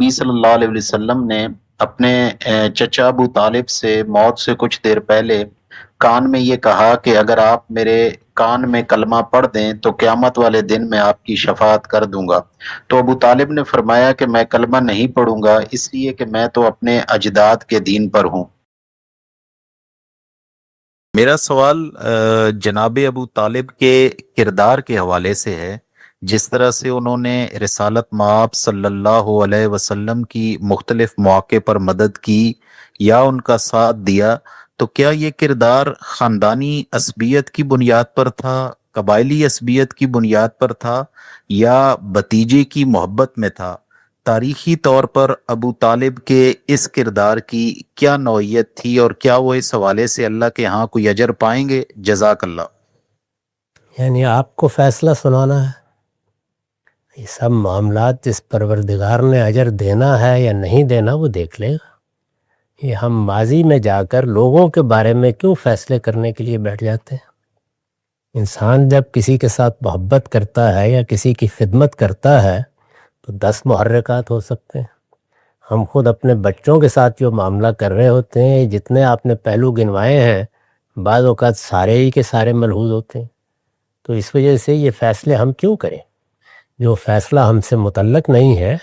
نبی صلی اللہ علیہ وسلم نے اپنے چچا ابو طالب سے موت سے کچھ دیر پہلے کان میں یہ کہا کہ اگر آپ میرے کان میں کلمہ پڑھ دیں تو قیامت والے دن میں آپ کی شفاعت کر دوں گا۔ تو ابو طالب نے فرمایا کہ میں کلمہ نہیں پڑھوں گا، اس لیے کہ میں تو اپنے اجداد کے دین پر ہوں۔ میرا سوال جناب ابو طالب کے کردار کے حوالے سے ہے، جس طرح سے انہوں نے رسالت مآب صلی اللہ علیہ وسلم کی مختلف مواقع پر مدد کی یا ان کا ساتھ دیا، تو کیا یہ کردار خاندانی عصبیت کی بنیاد پر تھا، قبائلی عصبیت کی بنیاد پر تھا، یا بھتیجے کی محبت میں تھا؟ تاریخی طور پر ابو طالب کے اس کردار کی کیا نوعیت تھی، اور کیا وہ اس حوالے سے اللہ کے ہاں کوئی اجر پائیں گے؟ جزاک اللہ۔ یعنی آپ کو فیصلہ سنانا ہے؟ یہ سب معاملات جس پروردگار نے اجر دینا ہے یا نہیں دینا وہ دیکھ لے گا۔ یہ ہم ماضی میں جا کر لوگوں کے بارے میں کیوں فیصلے کرنے کے لیے بیٹھ جاتے ہیں؟ انسان جب کسی کے ساتھ محبت کرتا ہے یا کسی کی خدمت کرتا ہے تو 10 محرکات ہو سکتے ہیں۔ ہم خود اپنے بچوں کے ساتھ جو معاملہ کر رہے ہوتے ہیں، جتنے آپ نے پہلو گنوائے ہیں، بعض اوقات سارے ہی کے سارے ملحوظ ہوتے ہیں۔ تو اس وجہ سے یہ فیصلے ہم کیوں کریں جو فیصلہ ہم سے متعلق نہیں ہے؟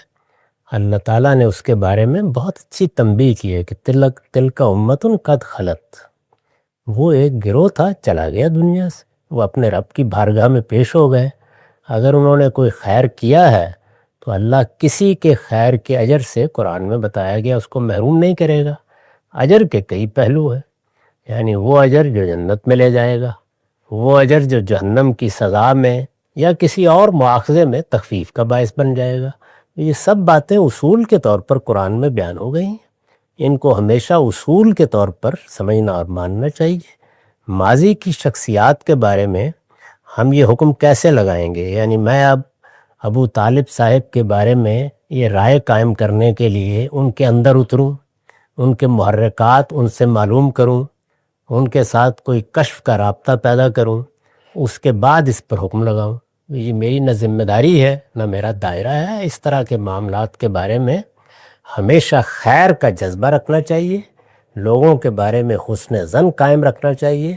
اللہ تعالیٰ نے اس کے بارے میں بہت اچھی تنبیہ کی ہے کہ تلک امت قد خلت، وہ ایک گروہ تھا چلا گیا دنیا سے، وہ اپنے رب کی بارگاہ میں پیش ہو گئے۔ اگر انہوں نے کوئی خیر کیا ہے تو اللہ کسی کے خیر کے اجر سے قرآن میں بتایا گیا اس کو محروم نہیں کرے گا۔ اجر کے کئی پہلو ہیں، یعنی وہ اجر جو جنت میں لے جائے گا، وہ اجر جو جہنم کی سزا میں یا کسی اور مواخذے میں تخفیف کا باعث بن جائے گا۔ یہ سب باتیں اصول کے طور پر قرآن میں بیان ہو گئی ہیں، ان کو ہمیشہ اصول کے طور پر سمجھنا اور ماننا چاہیے۔ ماضی کی شخصیات کے بارے میں ہم یہ حکم کیسے لگائیں گے؟ یعنی میں اب ابو طالب صاحب کے بارے میں یہ رائے قائم کرنے کے لیے ان کے اندر اتروں، ان کے محرکات ان سے معلوم کروں، ان کے ساتھ کوئی کشف کا رابطہ پیدا کروں، اس کے بعد اس پر حکم لگاؤں؟ یہ میری نہ ذمہ داری ہے نہ میرا دائرہ ہے۔ اس طرح کے معاملات کے بارے میں ہمیشہ خیر کا جذبہ رکھنا چاہیے، لوگوں کے بارے میں حسن ظن قائم رکھنا چاہیے،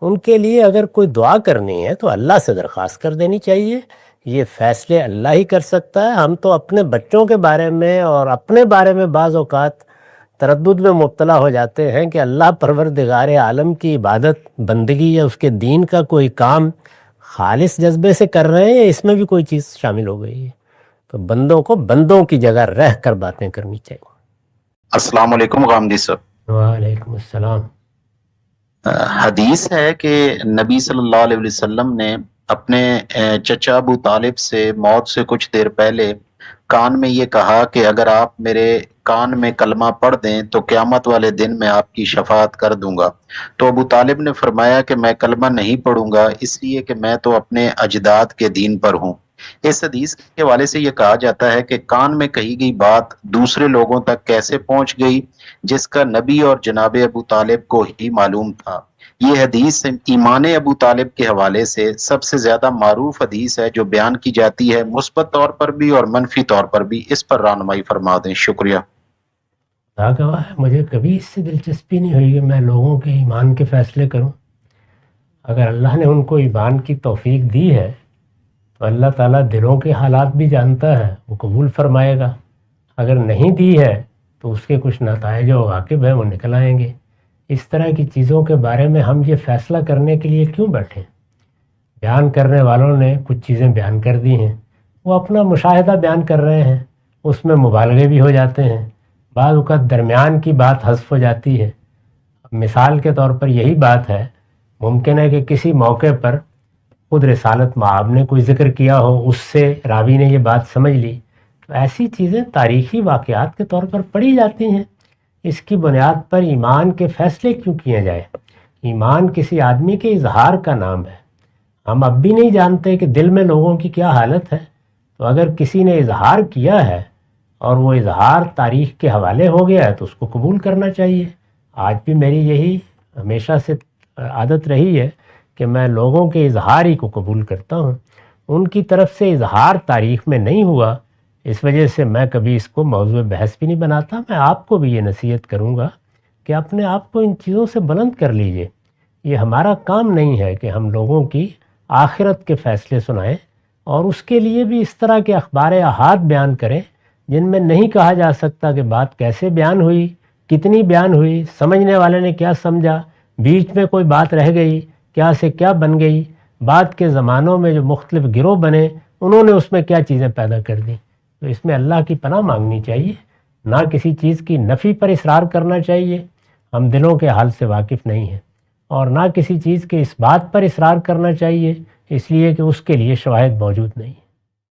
ان کے لیے اگر کوئی دعا کرنی ہے تو اللہ سے درخواست کر دینی چاہیے۔ یہ فیصلے اللہ ہی کر سکتا ہے۔ ہم تو اپنے بچوں کے بارے میں اور اپنے بارے میں بعض اوقات تردد میں مبتلا ہو جاتے ہیں کہ اللہ پروردگار عالم کی عبادت بندگی یا اس کے دین کا کوئی کام خالص جذبے سے کر رہے ہیں یا اس میں بھی کوئی چیز شامل ہو گئی ہے؟ تو بندوں کو بندوں کی جگہ رہ کر باتیں کرنی چاہیے۔ السلام علیکم غامدی صاحب۔ وعلیکم السلام۔ حدیث ہے کہ نبی صلی اللہ علیہ وسلم نے اپنے چچا ابو طالب سے موت سے کچھ دیر پہلے کان میں یہ کہا کہ اگر آپ میرے کان میں کلمہ پڑھ دیں تو قیامت والے دن میں آپ کی شفاعت کر دوں گا۔ تو ابو طالب نے فرمایا کہ میں کلمہ نہیں پڑھوں گا، اس لیے کہ میں تو اپنے اجداد کے دین پر ہوں۔ اس حدیث کے حوالے سے یہ کہا جاتا ہے کہ کان میں کہی گئی بات دوسرے لوگوں تک کیسے پہنچ گئی، جس کا نبی اور جناب ابو طالب کو ہی معلوم تھا۔ یہ حدیث ایمان ابو طالب کے حوالے سے سب سے زیادہ معروف حدیث ہے جو بیان کی جاتی ہے، مثبت طور پر بھی اور منفی طور پر بھی۔ اس پر رہنمائی فرما دیں، شکریہ۔ گواہ ہے، مجھے کبھی اس سے دلچسپی نہیں ہوئی کہ میں لوگوں کے ایمان کے فیصلے کروں۔ اگر اللہ نے ان کو ایمان کی توفیق دی ہے تو اللہ تعالیٰ دلوں کے حالات بھی جانتا ہے، وہ قبول فرمائے گا۔ اگر نہیں دی ہے تو اس کے کچھ نتائج و عواقب ہیں، وہ نکل آئیں گے۔ اس طرح کی چیزوں کے بارے میں ہم یہ فیصلہ کرنے کے لیے کیوں بیٹھیں؟ بیان کرنے والوں نے کچھ چیزیں بیان کر دی ہیں، وہ اپنا مشاہدہ بیان کر رہے ہیں، اس میں مبالغے بھی ہو جاتے ہیں، بعض اوقات درمیان کی بات حذف ہو جاتی ہے۔ مثال کے طور پر یہی بات ہے، ممکن ہے کہ کسی موقع پر خود رسالت مآب نے کوئی ذکر کیا ہو، اس سے راوی نے یہ بات سمجھ لی، تو ایسی چیزیں تاریخی واقعات کے طور پر پڑھی جاتی ہیں۔ اس کی بنیاد پر ایمان کے فیصلے کیوں کیے جائیں؟ ایمان کسی آدمی کے اظہار کا نام ہے۔ ہم اب بھی نہیں جانتے کہ دل میں لوگوں کی کیا حالت ہے، تو اگر کسی نے اظہار کیا ہے اور وہ اظہار تاریخ کے حوالے ہو گیا ہے تو اس کو قبول کرنا چاہیے۔ آج بھی میری یہی ہمیشہ سے عادت رہی ہے کہ میں لوگوں کے اظہار ہی کو قبول کرتا ہوں۔ ان کی طرف سے اظہار تاریخ میں نہیں ہوا، اس وجہ سے میں کبھی اس کو موضوع بحث بھی نہیں بناتا. میں آپ کو بھی یہ نصیحت کروں گا کہ اپنے آپ کو ان چیزوں سے بلند کر لیجئے. یہ ہمارا کام نہیں ہے کہ ہم لوگوں کی آخرت کے فیصلے سنائیں اور اس کے لیے بھی اس طرح کے اخبار احاد بیان کریں جن میں نہیں کہا جا سکتا کہ بات کیسے بیان ہوئی, کتنی بیان ہوئی, سمجھنے والے نے کیا سمجھا, بیچ میں کوئی بات رہ گئی, کیا سے کیا بن گئی. بعد کے زمانوں میں جو مختلف گروہ بنے انہوں نے اس میں کیا چیزیں پیدا کر دیں. تو اس میں اللہ کی پناہ مانگنی چاہیے, نہ کسی چیز کی نفی پر اصرار کرنا چاہیے. ہم دلوں کے حال سے واقف نہیں ہیں, اور نہ کسی چیز کے اس بات پر اصرار کرنا چاہیے اس لیے کہ اس کے لیے شواہد موجود نہیں.